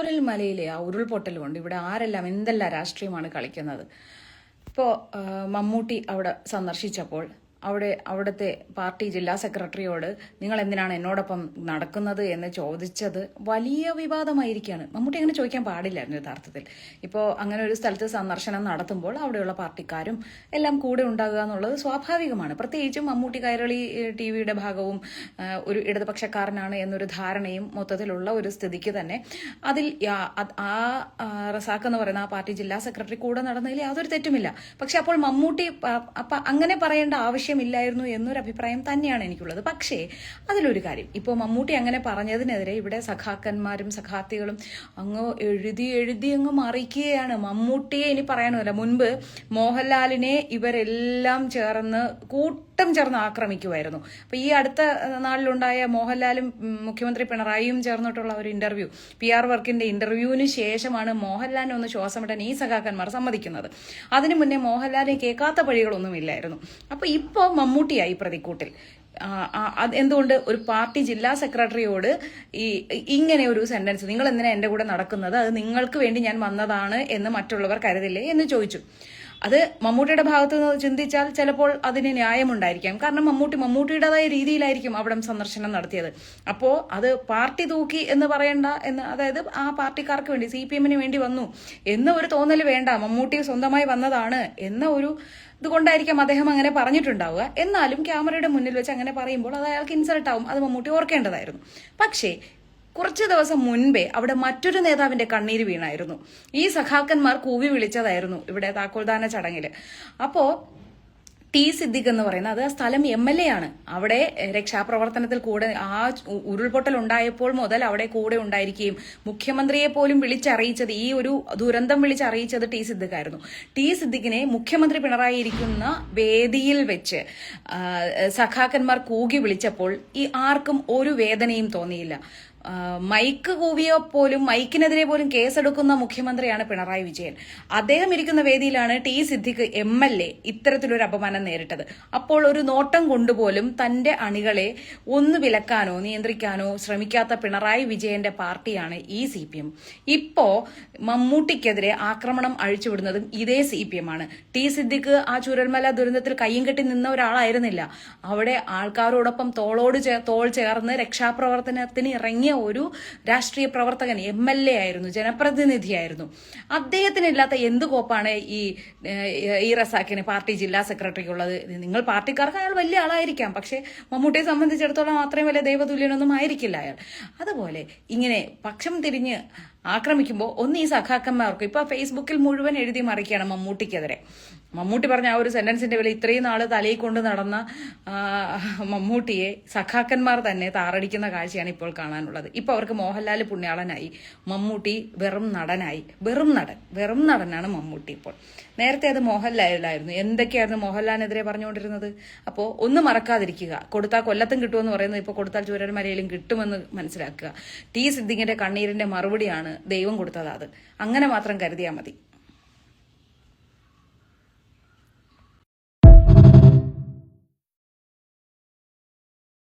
ചൂരൽമലയിലെ ആ ഉരുൾപൊട്ടൽ കൊണ്ട് ഇവിടെ ആരെല്ലാം എന്തെല്ലാം രാഷ്ട്രീയമാണ് കളിക്കുന്നത്. ഇപ്പോൾ മമ്മൂട്ടി അവിടെ സന്ദർശിച്ചപ്പോൾ അവിടുത്തെ പാർട്ടി ജില്ലാ സെക്രട്ടറിയോട് നിങ്ങൾ എന്തിനാണ് എന്നോടൊപ്പം നടക്കുന്നത് എന്ന് ചോദിച്ചത് വലിയ വിവാദമായിരിക്കുകയാണ്. മമ്മൂട്ടി അങ്ങനെ ചോദിക്കാൻ പാടില്ലായിരുന്നു യഥാർത്ഥത്തിൽ. ഇപ്പോൾ അങ്ങനെ ഒരു സ്ഥലത്ത് സന്ദർശനം നടത്തുമ്പോൾ അവിടെയുള്ള പാർട്ടിക്കാരും എല്ലാം കൂടെ ഉണ്ടാകുക എന്നുള്ളത് സ്വാഭാവികമാണ്. പ്രത്യേകിച്ചും മമ്മൂട്ടി കൈരളി ടിവിയുടെ ഭാഗവും ഒരു ഇടതുപക്ഷക്കാരനാണ് എന്നൊരു ധാരണയും മൊത്തത്തിലുള്ള ഒരു സ്ഥിതിക്ക് തന്നെ അതിൽ ആ റസാഖ് എന്ന് പറയുന്ന ആ പാർട്ടി ജില്ലാ സെക്രട്ടറി കൂടെ നടന്നതിൽ യാതൊരു തെറ്റുമില്ല. പക്ഷെ അപ്പോൾ മമ്മൂട്ടി അങ്ങനെ പറയേണ്ട ആവശ്യമില്ലായിരുന്നു എന്നൊരു അഭിപ്രായം തന്നെയാണ് എനിക്കുള്ളത്. പക്ഷേ അതിലൊരു കാര്യം, ഇപ്പോൾ മമ്മൂട്ടി അങ്ങനെ പറഞ്ഞതിനെതിരെ ഇവിടെ സഖാക്കന്മാരും സഖാത്തികളും അങ്ങ് എഴുതി അങ്ങ് മറിക്കുകയാണ്. മമ്മൂട്ടിയെ ഇനി പറയാനുമില്ല. മുൻപ് മോഹൻലാലിനെ ഇവരെല്ലാം ചേർന്ന് ആക്രമിക്കുമായിരുന്നു. അപ്പൊ ഈ അടുത്ത നാളിലുണ്ടായ മോഹൻലാലും മുഖ്യമന്ത്രി പിണറായിയും ചേർന്നിട്ടുള്ള ഒരു ഇന്റർവ്യൂ, PR വർക്കിന്റെ ഇന്റർവ്യൂവിന് ശേഷമാണ് മോഹൻലാലിനെ ഒന്ന് ശ്വാസമിടാൻ ഈ സഖാക്കന്മാർ സമ്മതിക്കുന്നത്. അതിനു മുന്നേ മോഹൻലാലിനെ കേൾക്കാത്ത വഴികളൊന്നുമില്ലായിരുന്നു. അപ്പൊ ഇപ്പോ മമ്മൂട്ടിയായി പ്രതിക്കൂട്ടിൽ. എന്തുകൊണ്ട് ഒരു പാർട്ടി ജില്ലാ സെക്രട്ടറിയോട് ഇങ്ങനെ ഒരു സെന്റൻസ്, നിങ്ങൾ എന്തിനാ എന്റെ കൂടെ നടക്കുന്നത്, അത് നിങ്ങൾക്ക് വേണ്ടി ഞാൻ വന്നതാണ് എന്ന് മറ്റുള്ളവർ കരുതില്ലേ എന്ന് ചോദിച്ചു. അത് മമ്മൂട്ടിയുടെ ഭാഗത്ത് നിന്ന് ചിന്തിച്ചാൽ ചിലപ്പോൾ അതിന് ന്യായമുണ്ടായിരിക്കാം. കാരണം മമ്മൂട്ടിയുടേതായ രീതിയിലായിരിക്കും അവിടെ സന്ദർശനം നടത്തിയത്. അപ്പോൾ അത് പാർട്ടി തൂക്കി എന്ന് പറയണ്ട എന്ന്, അതായത് ആ പാർട്ടിക്കാർക്ക് വേണ്ടി CPM വേണ്ടി വന്നു എന്ന ഒരു തോന്നൽ വേണ്ട. മമ്മൂട്ടി സ്വന്തമായി വന്നതാണ് എന്ന ഒരു ഇതുകൊണ്ടായിരിക്കാം അദ്ദേഹം അങ്ങനെ പറഞ്ഞിട്ടുണ്ടാവുക. എന്നാലും ക്യാമറയുടെ മുന്നിൽ വെച്ച് അങ്ങനെ പറയുമ്പോൾ അത് അയാൾക്ക് ഇൻസൾട്ട് ആവും. അത് മമ്മൂട്ടി ഓർക്കേണ്ടതായിരുന്നു. പക്ഷേ കുറച്ചു ദിവസം മുൻപേ അവിടെ മറ്റൊരു നേതാവിന്റെ കണ്ണീര് വീണായിരുന്നു. ഈ സഖാക്കന്മാർ കൂവി വിളിച്ചതായിരുന്നു ഇവിടെ താക്കോൽദാന ചടങ്ങില്. അപ്പോ T സിദ്ദിഖ് എന്ന് പറയുന്നത്, അത് ആ സ്ഥലം MLA ആണ്. അവിടെ രക്ഷാപ്രവർത്തനത്തിൽ കൂടെ ആ ഉരുൾപൊട്ടൽ ഉണ്ടായപ്പോൾ മുതൽ അവിടെ കൂടെ ഉണ്ടായിരിക്കുകയും മുഖ്യമന്ത്രിയെ പോലും വിളിച്ചറിയിച്ചത്, ഈ ഒരു ദുരന്തം വിളിച്ചറിയിച്ചത് T സിദ്ദിഖ് ആയിരുന്നു. T സിദ്ദിഖിനെ മുഖ്യമന്ത്രി പിണറായി ഇരിക്കുന്ന വേദിയിൽ വെച്ച് സഖാക്കന്മാർ കൂകി വിളിച്ചപ്പോൾ ആർക്കും ഒരു വേദനയും തോന്നിയില്ല. മൈക്ക് കൂവിയോ പോലും, മൈക്കിനെതിരെ പോലും കേസെടുക്കുന്ന മുഖ്യമന്ത്രിയാണ് പിണറായി വിജയൻ. അദ്ദേഹം ഇരിക്കുന്ന വേദിയിലാണ് T സിദ്ദിഖ് MLA ഇത്തരത്തിലൊരു അപമാനം നേരിട്ടത്. അപ്പോൾ ഒരു നോട്ടം കൊണ്ടുപോലും തന്റെ അണികളെ ഒന്ന് വിലക്കാനോ നിയന്ത്രിക്കാനോ ശ്രമിക്കാത്ത പിണറായി വിജയന്റെ പാർട്ടിയാണ് ഈ CPM. ഇപ്പോ മമ്മൂട്ടിക്കെതിരെ ആക്രമണം അഴിച്ചുവിടുന്നതും ഇതേ CPM ആണ്. T സിദ്ദിഖ് ആ ചുരൽമല ദുരന്തത്തിൽ കയ്യും കെട്ടി നിന്ന ഒരാളായിരുന്നില്ല. അവിടെ ആൾക്കാരോടൊപ്പം തോൾ ചേർന്ന് രക്ഷാപ്രവർത്തനത്തിന് ഇറങ്ങിയ ഒരു രാഷ്ട്രീയ പ്രവർത്തകൻ, MLA ആയിരുന്നു, ജനപ്രതിനിധിയായിരുന്നു. അദ്ദേഹത്തിനില്ലാത്ത എന്ത് കോപ്പാണ് ഈ റസാഖിന് പാർട്ടി ജില്ലാ സെക്രട്ടറിക്കുള്ളത്? നിങ്ങൾ പാർട്ടിക്കാർക്ക് അയാൾ വലിയ ആളായിരിക്കാം, പക്ഷെ മമ്മൂട്ടിയെ സംബന്ധിച്ചിടത്തോളം അത്രയും വലിയ ദൈവതുല്യനൊന്നും ആയിരിക്കില്ല അയാൾ. അതുപോലെ ഇങ്ങനെ പക്ഷം തിരിഞ്ഞ് ആക്രമിക്കുമ്പോൾ ഒന്ന് ഈ സഖാക്കന്മാർക്ക് ഇപ്പൊ ഫേസ്ബുക്കിൽ മുഴുവൻ എഴുതി മറിക്കുകയാണ് മമ്മൂട്ടിക്കെതിരെ. മമ്മൂട്ടി പറഞ്ഞ ആ ഒരു സെന്റൻസിന്റെ വില ഇത്രയും നാള് തലയിൽ കൊണ്ട് നടന്ന മമ്മൂട്ടിയെ സഖാക്കന്മാർ തന്നെ താറടിക്കുന്ന കാഴ്ചയാണ് ഇപ്പോൾ കാണാനുള്ളത്. ഇപ്പൊ അവർക്ക് മോഹൻലാൽ പുണ്യാളനായി, മമ്മൂട്ടി വെറും നടനായി. വെറും നടനാണ് മമ്മൂട്ടി ഇപ്പോൾ. നേരത്തെ അത് മോഹൻലാലായിരുന്നു. എന്തൊക്കെയായിരുന്നു മോഹൻലാലിനെതിരെ പറഞ്ഞുകൊണ്ടിരുന്നത്? അപ്പോൾ ഒന്ന് മറക്കാതിരിക്കുക. കൊടുത്താൽ കൊല്ലത്തും കിട്ടുമെന്ന് പറയുന്നത് ഇപ്പോൾ കൊടുത്താൽ ചൂരൽമലയിലും കിട്ടുമെന്ന് മനസ്സിലാക്കുക. T സിദ്ദിഖിന്റെ കണ്ണീരിന്റെ മറുപടിയാണ് ദൈവം കൊടുത്തത്. അത് അങ്ങനെ മാത്രം കരുതിയാൽ മതി.